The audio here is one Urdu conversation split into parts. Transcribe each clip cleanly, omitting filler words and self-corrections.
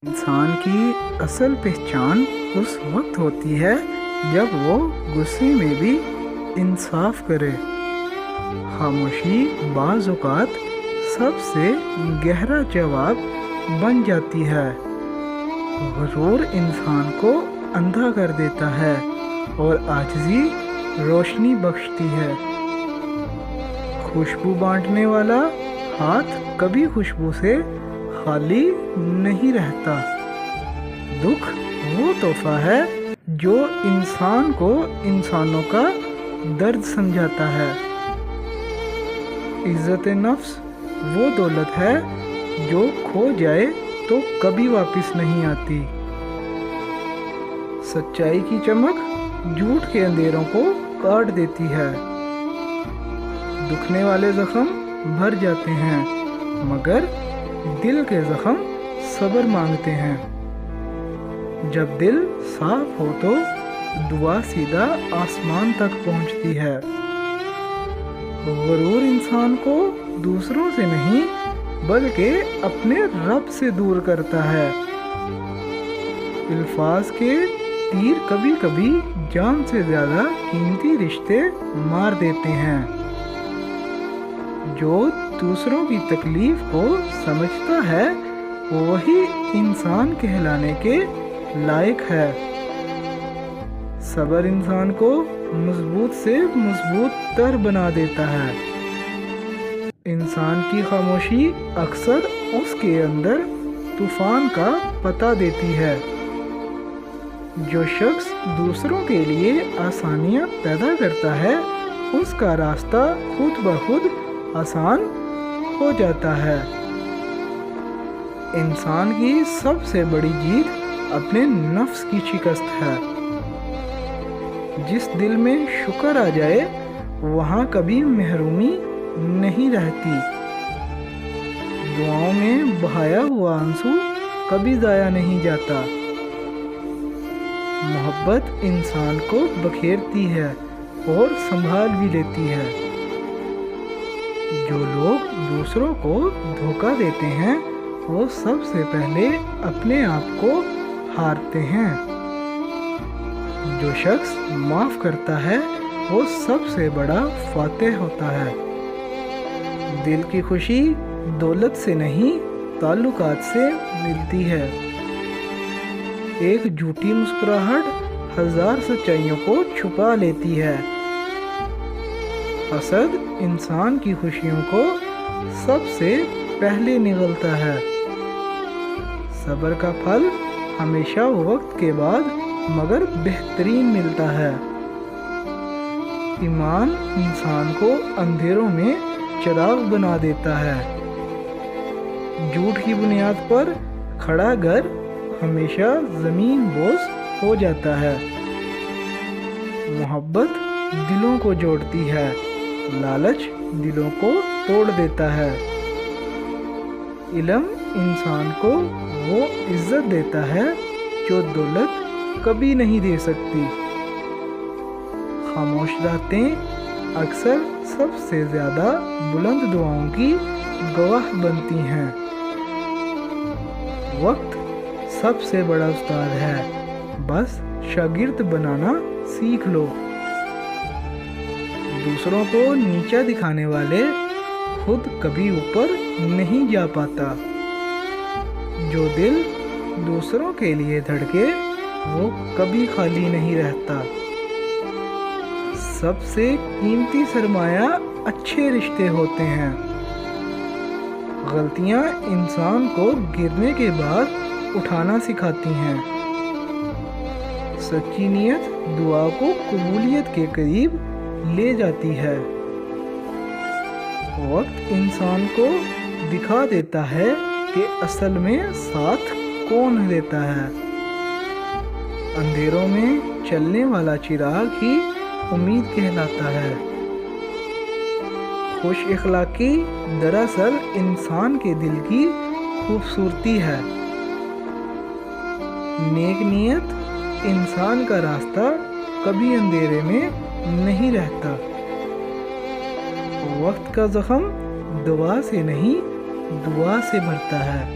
انسان کی اصل پہچان اس وقت ہوتی ہے جب وہ غصے میں بھی انصاف کرے۔ خاموشی بعض اوقات سب سے گہرا جواب بن جاتی ہے۔ غرور انسان کو اندھا کر دیتا ہے اور عاجزی روشنی بخشتی ہے۔ خوشبو بانٹنے والا ہاتھ کبھی خوشبو سے خالی نہیں رہتا۔ دکھ وہ تحفہ ہے جو انسان کو انسانوں کا درد سمجھاتا ہے۔ عزت نفس وہ دولت ہے جو کھو جائے تو کبھی واپس نہیں آتی۔ سچائی کی چمک جھوٹ کے اندھیروں کو کاٹ دیتی ہے۔ دکھنے والے زخم بھر جاتے ہیں مگر دل کے زخم صبر مانگتے ہیں۔ جب دل صاف ہو تو دعا سیدھا آسمان تک پہنچتی ہے۔ غرور انسان کو دوسروں سے نہیں بلکہ اپنے رب سے دور کرتا ہے۔ الفاظ کے تیر کبھی کبھی جان سے زیادہ قیمتی رشتے مار دیتے ہیں۔ جو دوسروں کی تکلیف کو سمجھتا ہے وہی انسان کہلانے کے لائق ہے۔ صبر انسان کو مضبوط سے مضبوط تر بنا دیتا ہے۔ انسان کی خاموشی اکثر اس کے اندر طوفان کا پتہ دیتی ہے۔ جو شخص دوسروں کے لیے آسانیاں پیدا کرتا ہے اس کا راستہ خود بخود آسان ہو جاتا ہے۔ انسان کی سب سے بڑی جیت اپنے نفس کی شکست ہے۔ جس دل میں شکر آ جائے وہاں کبھی محرومی نہیں رہتی۔ دعاؤں میں بہایا ہوا آنسو کبھی ضائع نہیں جاتا۔ محبت انسان کو بکھیرتی ہے اور سنبھال بھی لیتی ہے۔ جو لوگ دوسروں کو دھوکہ دیتے ہیں وہ سب سے پہلے اپنے آپ کو ہارتے ہیں۔ جو شخص معاف کرتا ہے وہ سب سے بڑا فاتح ہوتا ہے۔ دل کی خوشی دولت سے نہیں تعلقات سے ملتی ہے۔ ایک جھوٹی مسکراہٹ ہزار سچائیوں کو چھپا لیتی ہے۔ حسد انسان کی خوشیوں کو سب سے پہلے نگلتا ہے۔ صبر کا پھل ہمیشہ وقت کے بعد مگر بہترین ملتا ہے۔ ایمان انسان کو اندھیروں میں چراغ بنا دیتا ہے۔ جھوٹ کی بنیاد پر کھڑا گھر ہمیشہ زمین بوس ہو جاتا ہے۔ محبت دلوں کو جوڑتی ہے، لالچ دلوں کو توڑ دیتا ہے۔ علم انسان کو وہ عزت دیتا ہے جو دولت کبھی نہیں دے سکتی۔ خاموش راتیں اکثر سب سے زیادہ بلند دعاؤں کی گواہ بنتی ہیں۔ وقت سب سے بڑا استاد ہے، بس شاگرد بنانا سیکھ لو۔ دوسروں کو نیچا دکھانے والے خود کبھی اوپر نہیں جا پاتا۔ جو دل دوسروں کے لیے دھڑکے وہ کبھی خالی نہیں رہتا۔ سب سے قیمتی سرمایہ اچھے رشتے ہوتے ہیں۔ غلطیاں انسان کو گرنے کے بعد اٹھانا سکھاتی ہیں۔ سچی نیت دعا کو قبولیت کے قریب لے جاتی ہے۔ وقت انسان کو دکھا دیتا ہے کہ اصل میں ساتھ کون دیتا ہے۔ اندھیروں میں چلنے والا چراغ ہی امید کہلاتا ہے۔ خوش اخلاقی دراصل انسان کے دل کی خوبصورتی ہے۔ نیک نیت انسان کا راستہ کبھی اندھیرے میں نہیں رہتا۔ وقت کا زخم دوا سے نہیں دعا سے بھرتا ہے۔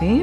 3,